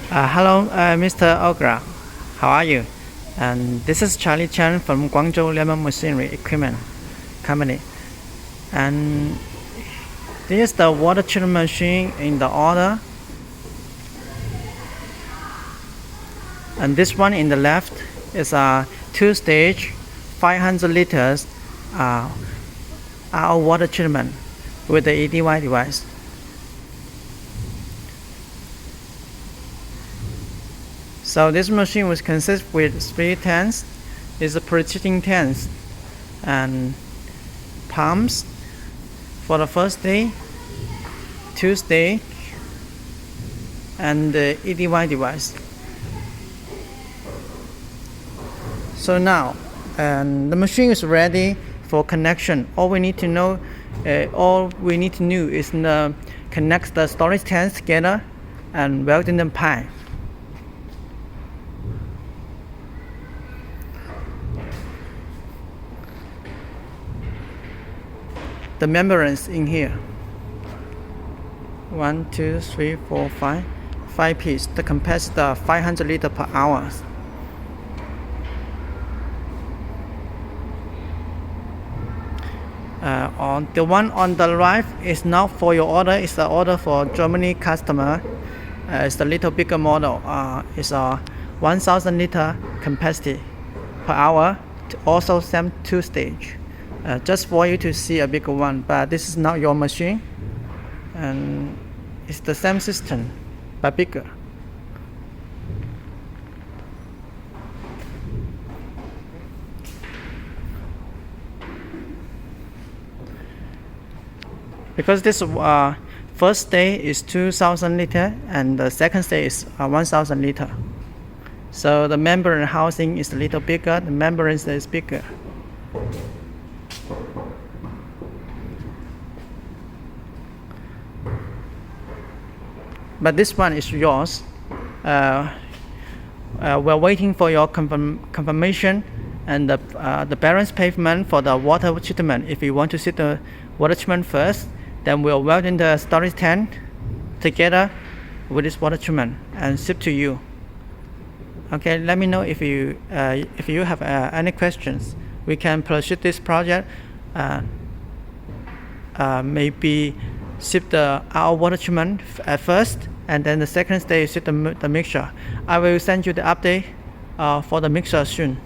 Hello, Mr. Ogra. How are you? And this is Charlie Chen from Guangzhou LIENM Machinery Equipment Company. And this is the water treatment machine in the order. And this one in the left is a two-stage 500 liters RO water treatment with the EDY device. So this machine will consist with 3 tanks. It's a pre-treating tanks and pumps for the first day, 2 stage, and the EDY device. So now the machine is ready for connection. All we need to know is connect the storage tanks together and welding them pipe. The membranes in here. 1, 2, 3, 4, 5 pieces. The capacitor 500 liters per hour. On the one on the right is not for your order. It's the order for Germany customer. It's the little bigger model. It's a 1,000 liter capacity per hour. Also same 2 stage. Just for you to see a bigger one, but this is not your machine, and it's the same system but bigger. Because this first day is 2,000 liter and the second day is 1,000 liter. So the membrane housing is a little bigger, the membrane is bigger. But this one is yours. We're waiting for your confirmation and the balance payment for the water treatment. If you want to see the water treatment first, then we'll weld in the storage tank together with this water treatment and ship to you. Okay, let me know if you have any questions. We can proceed this project. Maybe ship our water treatment at first, and then the second stage ship the mixture. I will send you the update for the mixture soon.